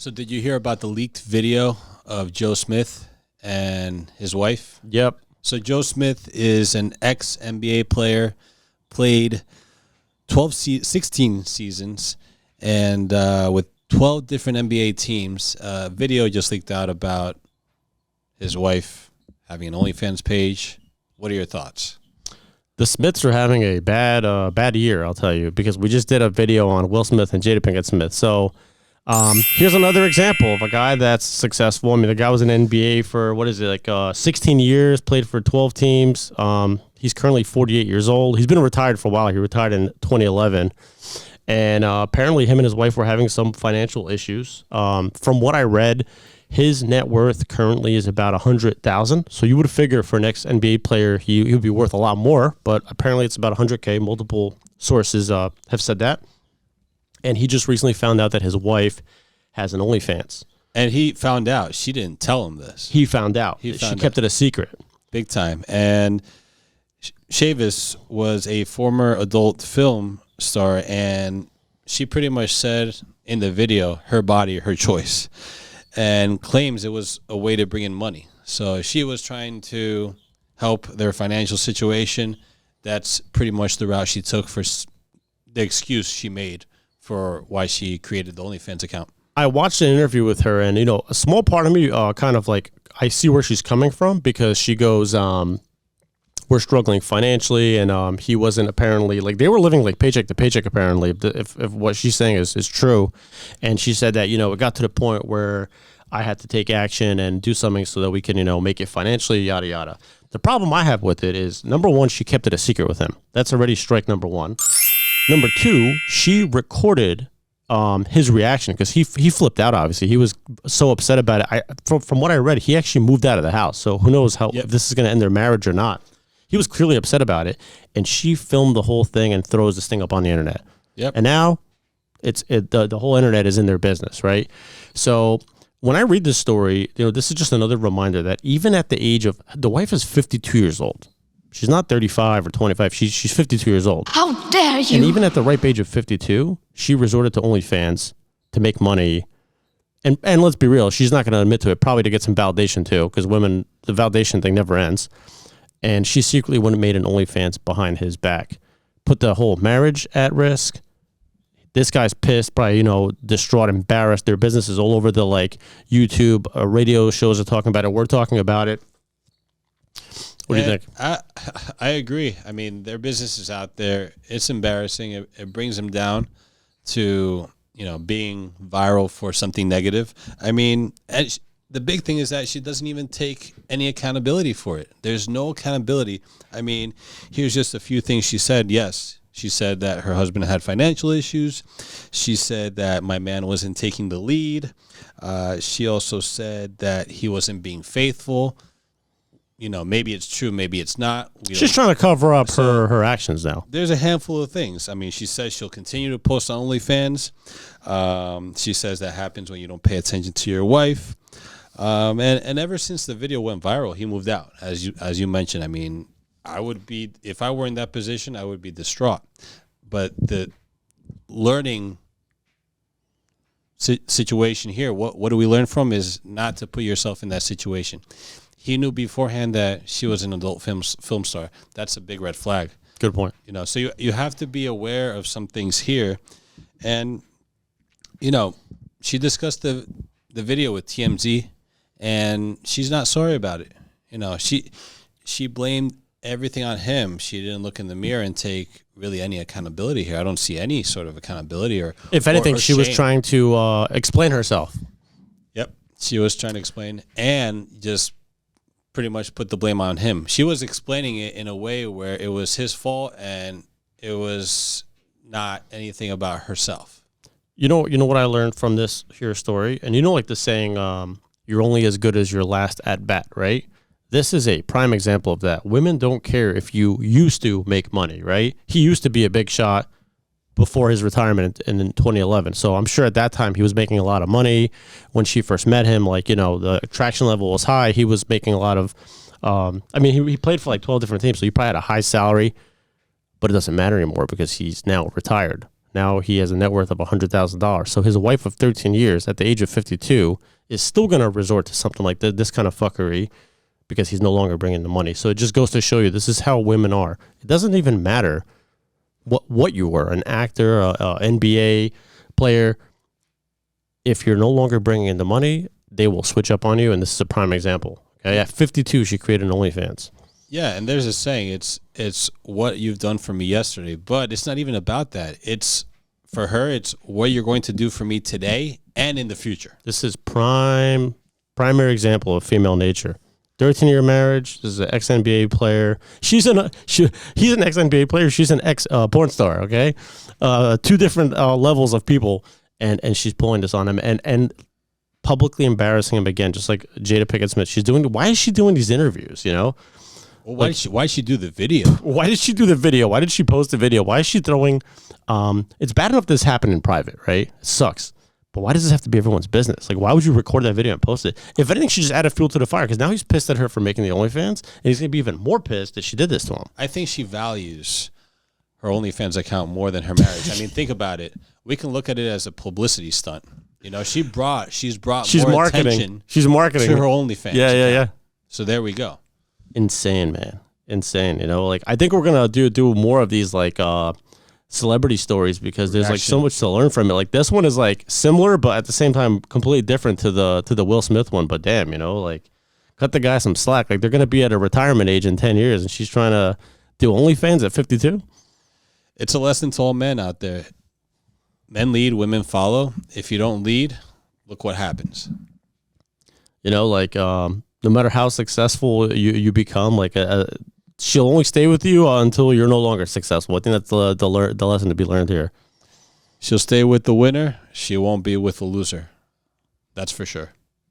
So did you hear about the leaked video of Joe Smith and his wife? Yep. So Joe Smith is an ex-NBA player, played 16 seasons, and with 12 different NBA teams. Video just leaked out about his wife having an OnlyFans page. What are your thoughts? The Smiths are having a bad year, I'll tell you, because we just did a video on Will Smith and Jada Pinkett Smith. So here's another example of a guy that's successful. I mean, the guy was in NBA for, 16 years, played for 12 teams. He's currently 48 years old. He's been retired for a while. He retired in 2011. And apparently him and his wife were having some financial issues. From what I read, his net worth currently is about $100,000. So you would figure for an ex-NBA player, he would be worth a lot more. But apparently it's about $100K. Multiple sources have said that. And he just recently found out that his wife has an OnlyFans. And he found out. She didn't tell him this. He found out. She kept it a secret. Big time. And Chavis was a former adult film star, and she pretty much said in the video, her body, her choice, and claims it was a way to bring in money. So she was trying to help their financial situation. That's pretty much the route she took for the excuse she made for why she created the OnlyFans account. I watched an interview with her, and, a small part of me kind of like, I see where she's coming from, because she goes, we're struggling financially, and he wasn't apparently, like, they were living like paycheck to paycheck, apparently, if what she's saying is true. And she said that, it got to the point where I had to take action and do something so that we can, make it financially, yada, yada. The problem I have with it is, number one, she kept it a secret with him. That's already strike number one. Number two, she recorded his reaction, because he flipped out, obviously. He was so upset about it. From what I read, he actually moved out of the house. So who knows if this is going to end their marriage or not. He was clearly upset about it, and she filmed the whole thing and throws this thing up on the internet. Yep. And now the whole internet is in their business, right? So when I read this story, this is just another reminder that even at the age of, the wife is 52 years old. She's not 35 or 25. She's 52 years old. How dare you? And even at the ripe age of 52, she resorted to OnlyFans to make money. And let's be real, she's not going to admit to it, probably to get some validation too, because women, the validation thing never ends. And she secretly went and made an OnlyFans behind his back. Put the whole marriage at risk. This guy's pissed, probably, distraught, embarrassed. Their business is all over the, YouTube, radio shows are talking about it. We're talking about it. What do you think? I agree. I mean, their business is out there. It's embarrassing. It brings them down to, being viral for something negative. I mean, the big thing is that she doesn't even take any accountability for it. There's no accountability. I mean, here's just a few things she said. Yes, she said that her husband had financial issues. She said that my man wasn't taking the lead. She also said that he wasn't being faithful. Maybe it's true, maybe it's not. She's trying to cover up her actions now. There's a handful of things. I mean, she says she'll continue to post on OnlyFans. She says that happens when you don't pay attention to your wife. And ever since the video went viral, he moved out, as you mentioned. I mean, I would be, if I were in that position, I would be distraught. But the learning situation here, what do we learn from is not to put yourself in that situation. He knew beforehand that she was an adult film star. That's a big red flag. Good point. So you have to be aware of some things here. And, she discussed the video with TMZ, and she's not sorry about it. She blamed everything on him. She didn't look in the mirror and take really any accountability here. I don't see any sort of accountability or, if anything, she was trying to explain herself. Yep. She was trying to explain and just pretty much put the blame on him. She was explaining it in a way where it was his fault and it was not anything about herself. You know what I learned from this here story? And like the saying, you're only as good as your last at bat, right? This is a prime example of that. Women don't care if you used to make money, right? He used to be a big shot before his retirement in 2011. So I'm sure at that time he was making a lot of money. When she first met him, the attraction level was high. He was making a lot of, he played for 12 different teams. So he probably had a high salary, but it doesn't matter anymore because he's now retired. Now he has a net worth of $100,000. So his wife of 13 years at the age of 52 is still going to resort to something like this kind of fuckery because he's no longer bringing the money. So it just goes to show you this is how women are. It doesn't even matter what you were, an actor, a NBA player. If you're no longer bringing in the money, they will switch up on you, and this is a prime example. Okay, at 52, she created an OnlyFans. Yeah, and there's a saying, it's what you've done for me yesterday, but it's not even about that. It's for her, it's what you're going to do for me today and in the future. This is primary example of female nature. 13-year marriage. This is an ex-NBA player. He's an ex-NBA player. She's an ex-porn star, okay? Two different levels of people, and she's pulling this on him and publicly embarrassing him again, just like Jada Pinkett Smith. Why is she doing these interviews, you know? Well, why did she do the video? Why did she do the video? Why did she post the video? Why is she throwing... it's bad enough this happened in private, right? It sucks. But why does this have to be everyone's business? Like, why would you record that video and post it? If anything, she just added fuel to the fire because now he's pissed at her for making the OnlyFans, and he's going to be even more pissed that she did this to him. I think she values her OnlyFans account more than her marriage. I mean, think about it. We can look at it as a publicity stunt. You know, she's brought more marketing. attention She's marketing to her OnlyFans. Yeah. So there we go. Insane, man. Insane. You know, like I think we're gonna do more of these like celebrity stories because there's like so much to learn from it. Like this one is like similar, but at the same time completely different to the Will Smith one. But damn, you know, like cut the guy some slack. Like they're gonna be at a retirement age in 10 years, and she's trying to do OnlyFans at 52. It's a lesson to all men out there. Men lead, women follow. If you don't lead, look what happens. You know, like no matter how successful you become, like she'll only stay with you until you're no longer successful. I think that's the lesson to be learned here. She'll stay with the winner. She won't be with the loser. That's for sure.